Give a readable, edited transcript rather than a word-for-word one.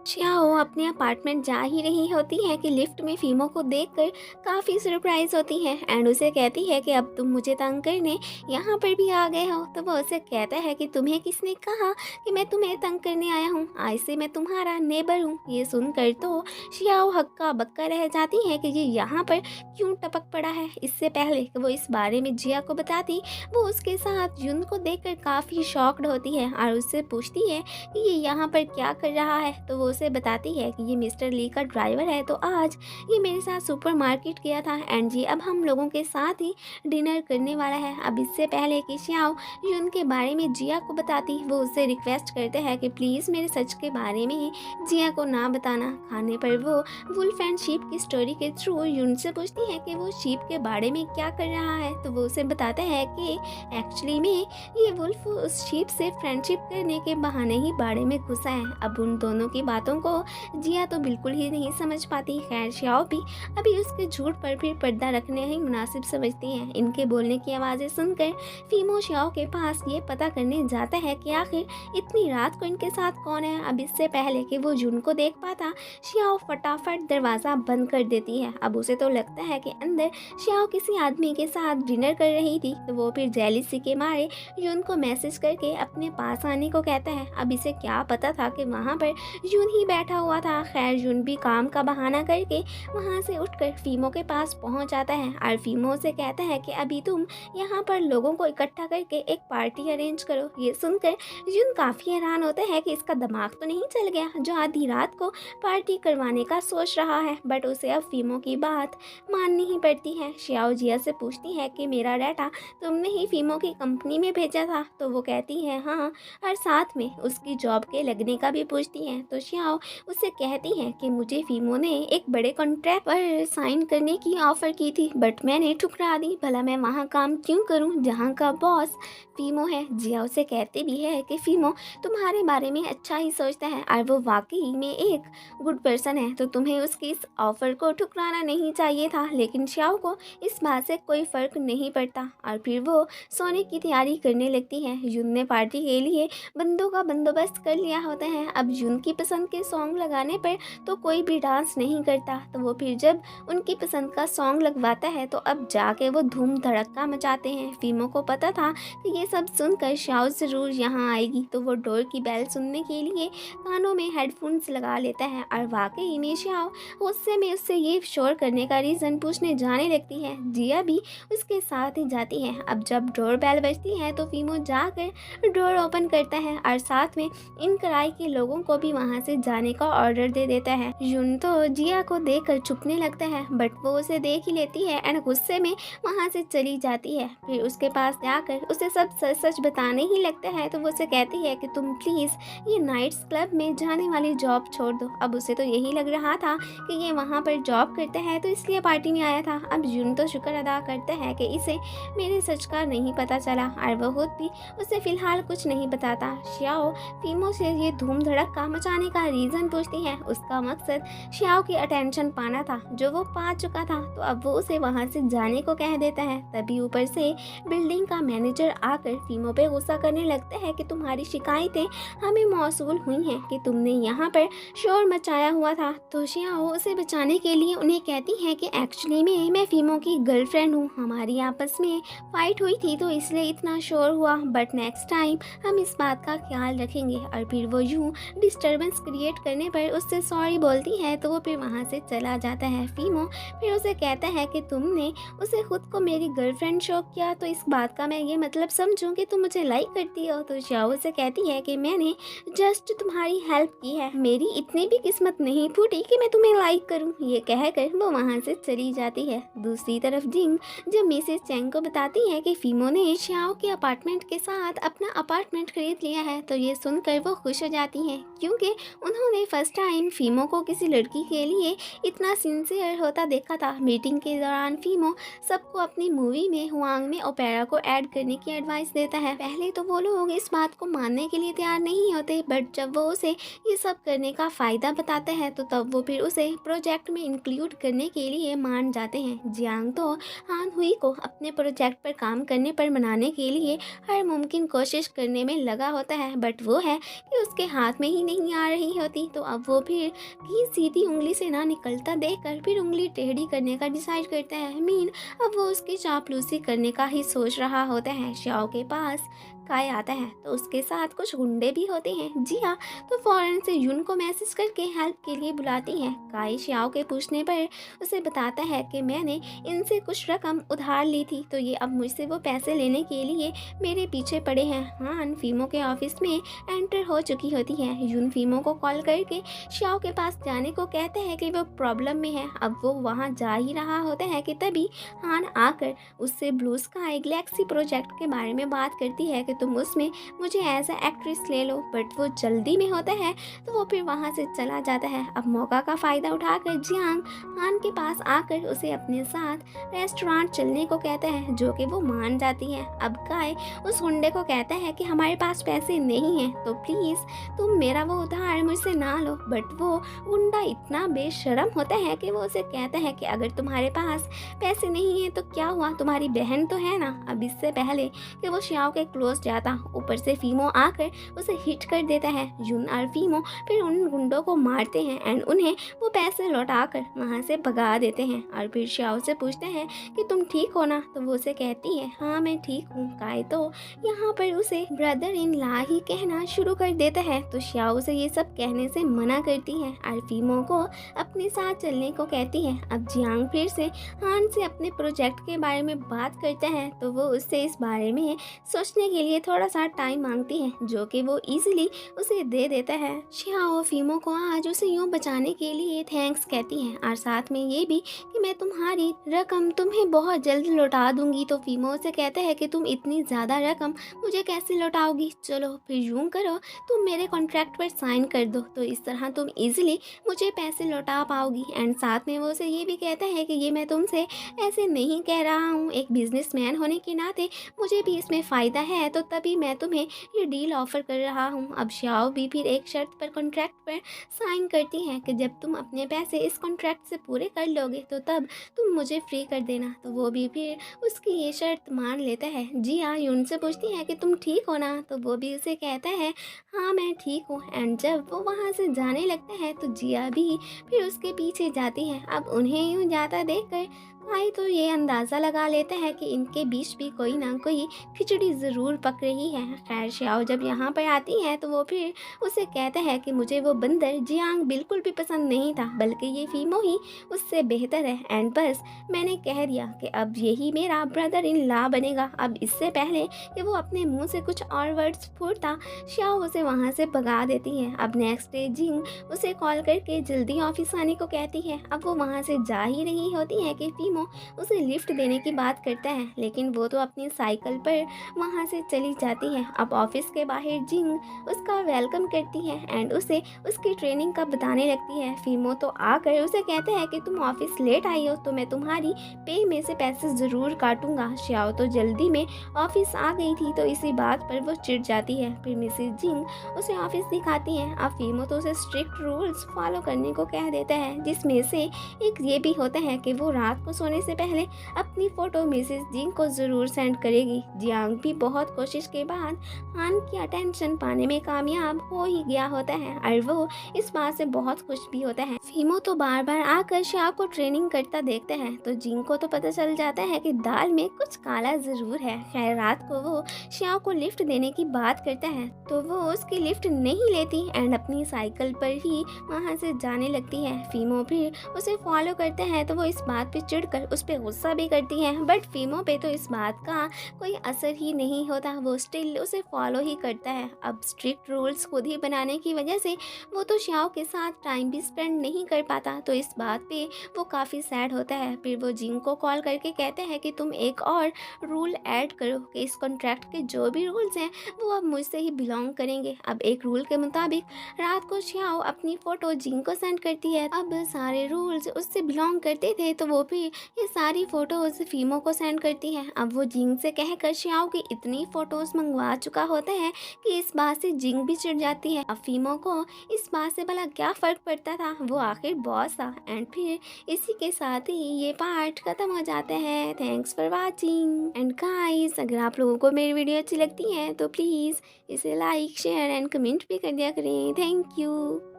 श्याओ अपने अपार्टमेंट जा ही रही होती है कि लिफ्ट में फीमो को देखकर काफ़ी सरप्राइज होती है एंड उसे कहती है कि अब तुम मुझे तंग करने यहाँ पर भी आ गए हो। तो वो उसे कहता है कि तुम्हें किसने कहा कि मैं तुम्हें तंग करने आया हूँ, आज से मैं तुम्हारा नेबर हूँ। ये सुनकर तो श्याओ हक्का बक्का रह जाती है कि ये यहाँ पर क्यों टपक पड़ा है। इससे पहले कि वो इस बारे में जिया को बताती, वो उसके साथ युन को देखकर काफ़ी शॉक्ड होती है और उससे पूछती है कि ये यहाँ पर क्या कर रहा है। तो वो उसे बताती है कि ये मिस्टर ली का ड्राइवर है, तो आज ये मेरे साथ सुपरमार्केट गया था एंड जी अब हम लोगों के साथ ही डिनर करने वाला है। अब इससे पहले कि श्याओ युन के बारे में जिया को बताती, वो उससे रिक्वेस्ट करते हैं कि प्लीज़ मेरे सच के बारे में जिया को ना बताना। खाने पर वो वुल्फ एंड शीप की स्टोरी के थ्रू युन से पूछती है कि वो शीप के बारे में क्या कर रहा है। तो वो उसे बताता है कि एक्चुअली में ये वुल्फ उस शीप से फ्रेंडशिप करने के बहाने ही बाड़े में घुसा है। अब उन दोनों की बातों को जिया तो बिल्कुल ही नहीं समझ पाती। खैर श्याओ भी अभी उसके झूठ पर फिर पर्दा रखने ही मुनासिब समझती है। इनके बोलने की आवाज़ें सुनकर फीमो श्याओ के पास ये पता करने जाता है कि आखिर इतनी रात को इनके साथ कौन है। अब इससे पहले कि वो जुन को देख पाता, श्याओ फटाफट दरवाज़ा बंद कर देती है। अब उसे तो लगता है कि अंदर श्याओ किसी आदमी के साथ डिनर कर रही थी, तो वो फिर जेलिसी के मारे जुन को मैसेज करके अपने पास आने को कहता है। अब इसे क्या पता था कि वहाँ पर जुन ही बैठा हुआ था। खैर जुन भी काम का बहाना करके वहाँ से उठकर फीमो के पास पहुँच जाता है और फीमो से कहता है कि अभी तुम यहाँ पर लोगों को इकट्ठा करके एक पार्टी अरेंज करो। ये सुनकर जुन काफ़ी हैरान होता है कि इसका दिमाग तो नहीं चल गया जो आधी रात को पार्टी करवाने का सोच रहा है। बट उसे अब फीमो की बात माननी ही पड़ती है। श्याओ जिया से पूछती है कि मेरा डाटा तुमने ही फीमो की कंपनी में भेजा था। तो वो कहती है हाँ, और साथ में उसकी जॉब के लगने का भी पूछती है। तो श्याओ उससे कहती है कि मुझे फीमो ने एक बड़े कॉन्ट्रैक्ट पर साइन करने की ऑफ़र की थी, बट मैंने ठुकरा दी। भला मैं वहाँ काम क्यों करूँ जहाँ का बॉस फीमो है। जिया उसे कहती भी है कि फीमो तुम्हारे बारे में अच्छा ही सोचता है और वो वाकई में एक गुड पर्सन है, तो तुम्हें उसकी इस ऑफ़र को ठुकराना नहीं चाहिए था। लेकिन श्याओ को इस बात से कोई फ़र्क नहीं पड़ता और फिर वो सोने की तैयारी करने लगती है। युन ने पार्टी के लिए बंदों का बंदोबस्त कर लिया होता है। अब युन की पसंद के सॉन्ग लगाने पर तो कोई भी डांस नहीं करता, तो वो फिर जब उनकी पसंद का सॉन्ग लगवाता है तो अब जाके वो धूम धड़क्का मचाते हैं। फीमो को पता था कि ये सब सुनकर श्याओ ज़रूर यहाँ आएगी, तो वो डोर की बेल सुनने के लिए कानों में हेडफोन्स लगा लेता है और वाकई में श्याओ गुस्से में उससे ये शोर करने का रीज़न पूछने जाने लगती है। जिया भी उसके साथ ही जाती है। अब जब डोर बेल बजती है तो फीमो जाकर डोर ओपन करता है और साथ में इन कराई के लोगों को भी वहाँ से जाने का ऑर्डर दे देता है। युन तो जिया को देखकर चुपने लगता है, बट वो उसे देख ही लेती है एंड गुस्से में वहाँ से चली जाती है। फिर उसके पास जाकर उसे सब सच सच बताने ही लगता है। तो वो उसे कहती है कि तुम प्लीज़ ये नाइट्स क्लब में जाने वाली जॉब छोड़ दो। अब उसे तो यही लग रहा था कि ये वहाँ पर जॉब करता है तो इसलिए पार्टी में आया था। अब युन तो शुक्र अदा करता है कि इसे मेरे सच का नहीं पता चला और वह खुद भी उसे फिलहाल कुछ नहीं बताता। श्याओ फीमो से ये धूम धड़क्का मचाने का रीज़न पूछती है। उसका मकसद श्याओ की अटेंशन पाना था जो वो पा चुका था, तो अब वो उसे वहाँ से जाने को कह देता है। तभी ऊपर से बिल्डिंग का मैनेजर आकर फीमो पे गुस्सा करने लगता है कि तुम्हारी शिकायतें हमें मौसूल हुई हैं कि तुमने यहाँ पर शोर मचाया हुआ था। तो श्याओ उसे बचाने के लिए उन्हें कहती है कि एक्चुअली में मैं फीमो की गर्लफ्रेंड हूँ, हमारी आपस में फाइट हुई थी तो इसलिए इतना शोर हुआ, बट नेक्स्ट टाइम हम इस बात का ख्याल रखेंगे। और फिर वो यूँ डिस्टर्बेंस क्रिएट करने पर उससे सॉरी बोलती है, तो वो फिर वहाँ से चला जाता है। फीमो फिर उसे कहता है कि तुमने उसे खुद को मेरी गर्लफ्रेंड शो किया, तो इस बात का मैं ये मतलब समझूं कि तुम मुझे लाइक करती हो। तो श्याओ से कहती है कि मैंने जस्ट तुम्हारी हेल्प की है, मेरी इतनी भी किस्मत नहीं फूटी कि मैं तुम्हें लाइक करूं। ये कहकर वो वहाँ से चली जाती है। दूसरी तरफ जिंग जब मिसेस चैंग को बताती है कि फीमो ने श्याओ के अपार्टमेंट के साथ अपना अपार्टमेंट खरीद लिया है, तो ये सुनकर वो खुश हो जाती हैं क्योंकि उन्होंने फर्स्ट टाइम फीमो को किसी लड़की के लिए इतना सिंसियर होता देखा था। मीटिंग के दौरान फीमो सबको अपनी मूवी में हुआंग में ओपेरा को ऐड करने की एडवाइस एडवाइस देता है। पहले तो वो लोग इस बात को मानने के लिए तैयार नहीं होते, बट जब वो उसे ये सब करने का फ़ायदा बताते हैं तो तब वो फिर उसे प्रोजेक्ट में इंक्लूड करने के लिए मान जाते हैं। जियांग तो हान हुई को अपने प्रोजेक्ट पर काम करने पर मनाने के लिए हर मुमकिन कोशिश करने में लगा होता है, बट वो है कि उसके हाथ में ही नहीं आ रही होती। तो अब वो फिर घी सीधी उंगली से ना निकलता देखकर फिर उंगली टेढ़ी करने का डिसाइड करता है। मीन अब वो उसकी चापलूसी करने का ही सोच रहा होता है। श्याओ के पास काय आता है तो उसके साथ कुछ गुंडे भी होते हैं। जी हाँ, तो फौरन से यून को मैसेज करके हेल्प के लिए बुलाती है। काय श्याओ के पूछने पर उसे बताता है कि मैंने इनसे कुछ रकम उधार ली थी, तो ये अब मुझसे वो पैसे लेने के लिए मेरे पीछे पड़े हैं। हान फीमो के ऑफिस में एंटर हो चुकी होती है। यून फीमो को कॉल करके श्याओ के पास जाने को कहते हैं कि वो प्रॉब्लम में है। अब वो वहाँ जा ही रहा होता है कि तभी हान आकर उससे ब्लू स्काई गैलेक्सी प्रोजेक्ट के बारे में बात करती है कि तुम उसमें मुझे एज अ एक्ट्रेस ले लो, बट वो जल्दी में होता है तो वो फिर वहाँ से चला जाता है। अब मौका का फ़ायदा उठाकर जियांग हान के पास आकर उसे अपने साथ रेस्टोरेंट चलने को कहता है, जो कि वो मान जाती है। अब काय उस गुंडे को कहता है कि हमारे पास पैसे नहीं हैं, तो प्लीज़ तुम मेरा वो उधार मुझसे ना लो, बट वो गुंडा इतना बेशरम होता है कि वो उसे कहता है कि अगर तुम्हारे पास पैसे नहीं हैं तो क्या हुआ, तुम्हारी बहन तो है ना। अब इससे पहले कि वो श्याओ के क्लोज जाता, ऊपर से फीमो आकर उसे हिट कर देता है। यून और फीमो फिर उन गुंडों को मारते हैं एंड उन्हें वो पैसे लौटाकर वहाँ से भगा देते हैं। और फिर श्याओ से पूछते हैं कि तुम ठीक हो ना, तो वो उसे कहती है हाँ मैं ठीक हूँ। काय तो यहाँ पर उसे ब्रदर इन ला ही कहना शुरू कर देता है, तो श्याओ उसे ये सब कहने से मना करती है और फीमो को अपने साथ चलने को कहती है। अब जियांग फिर से हान से अपने प्रोजेक्ट के बारे में बात करता है, तो वो उससे इस बारे में सोचने के लिए थोड़ा सा टाइम मांगती है, जो कि वो इजीली उसे दे देता है। श्याओ फीमो को आज उसे यूँ बचाने के लिए थैंक्स कहती है और साथ में ये भी कि मैं तुम्हारी रकम तुम्हें बहुत जल्द लौटा दूंगी। तो फीमो से कहता है कि तुम इतनी ज़्यादा रकम मुझे कैसे लौटाओगी, चलो फिर यूँ करो तुम मेरे कॉन्ट्रैक्ट पर साइन कर दो, तो इस तरह तुम इजीली मुझे पैसे लौटा पाओगी। एंड साथ में वो उसे ये भी कहता है कि ये मैं तुमसे ऐसे नहीं कह रहा हूँ, एक बिजनेसमैन होने के नाते मुझे भी इसमें फ़ायदा है, तो तभी मैं तुम्हें ये डील ऑफर कर रहा हूँ। अब श्याओ भी फिर एक शर्त पर कॉन्ट्रैक्ट पर साइन करती है कि जब तुम अपने पैसे इस कॉन्ट्रैक्ट से पूरे कर लोगे तो तब तुम मुझे फ्री कर देना, तो वो भी फिर उसकी ये शर्त मान लेता है। जी हाँ, यून से पूछती है कि तुम ठीक हो ना, तो वो भी उसे कहता है हाँ मैं ठीक हूँ। एंड जब वो वहाँ से जाने लगता है तो जिया भी फिर उसके पीछे जाती है। अब उन्हें यूँ जाता देखकर काई तो ये अंदाज़ा लगा लेता है कि इनके बीच भी कोई ना कोई खिचड़ी ज़रूर पक रही है। खैर श्याओ जब यहाँ पर आती है तो वो फिर उसे कहता है कि मुझे वो बंदर जियांग बिल्कुल भी पसंद नहीं था, बल्कि ये फीमो ही उससे बेहतर है। एंड बस मैंने कह दिया कि अब यही मेरा ब्रदर इन ला बनेगा। अब इससे पहले कि वो अपने मुंह से कुछ और वर्ड्स फूटता, श्याओ उसे वहाँ से भगा देती है। अब नेक्स्ट डे जिंग उसे कॉल करके जल्दी ऑफिस आने को कहती है। अब वो वहाँ से जा ही रही होती है कि फीमो उसे लिफ्ट देने की बात करता है, लेकिन वो तो अपनी साइकिल पर वहाँ से चली जाती है। अब ऑफिस के बाहर जिंग उसका वेलकम करती है एंड उसे उसकी ट्रेनिंग का बताने लगती है। फीमो तो आकर उसे कहते हैं कि तुम ऑफिस लेट आई हो तो मैं तुम्हारी पे में से पैसे ज़रूर काटूंगा। श्याओ तो जल्दी में ऑफिस आ गई थी, तो इसी बात पर वो चिढ़ जाती है। फिर मिसेज जिंग उसे ऑफिस दिखाती हैं। अब फीमो तो उसे स्ट्रिक्ट रूल्स फॉलो करने को कह देता है, जिसमें से एक ये भी होता है कि वो रात को सोने से पहले अपनी फ़ोटो मिसेस जिंग को ज़रूर सेंड करेगी। जियांग भी बहुत कोशिश के बाद हान की अटेंशन पाने में कामयाब हो ही गया होता है और वो इस बात से बहुत खुश भी होता है। फीमो तो बार बार आकर श्याओ को ट्रेनिंग करता देखते हैं, तो जिंग को तो पता चल जाता है कि दाल में कुछ काला ज़रूर है। खैर रात को वो श्याओ को लिफ्ट देने की बात करता है, तो वो उसकी लिफ्ट नहीं लेती एंड अपनी साइकिल पर ही वहाँ से जाने लगती है। फीमो फिर उसे फॉलो करते हैं, तो वो इस बात पे चिढ़कर उस पर गुस्सा भी करती है, बट फीमो पे तो इस बात का कोई असर ही नहीं होता, वो स्टिल उसे फॉलो ही करता है। अब स्ट्रिक्ट रूल्स खुद ही बनाने की वजह से वो तो श्याओ के साथ टाइम भी स्पेंड नहीं कर पाता, तो इस बात पे वो काफ़ी सैड होता है। फिर वो जिंग को कॉल करके कहते हैं कि तुम एक और रूल ऐड करो कि इस कॉन्ट्रैक्ट के जो भी रूल्स हैं वो अब मुझसे ही बिलोंग करेंगे। अब एक रूल के मुताबिक रात को श्याओ अपनी फ़ोटो जिंग को सेंड करती है। अब सारे रूल्स उससे बिलोंग करते थे, तो वो भी ये सारी फ़ोटोज़ फीमो को सेंड करती है। अब वो जिंग से कहकर श्याओ की इतनी फ़ोटोज़ मंगवा चुका होता है कि इस बात से जिंग भी चिढ़ जाती है। अब फीमो को इस बात से भला क्या फ़र्क पड़ता था, वो आखिर बॉस था। एंड फिर इसी के साथ ही ये पार्ट खत्म हो जाता है। Thanks for watching and guys, अगर आप लोगों को मेरी वीडियो अच्छी लगती है तो प्लीज़ इसे लाइक शेयर एंड कमेंट भी कर दिया करें। Thank you.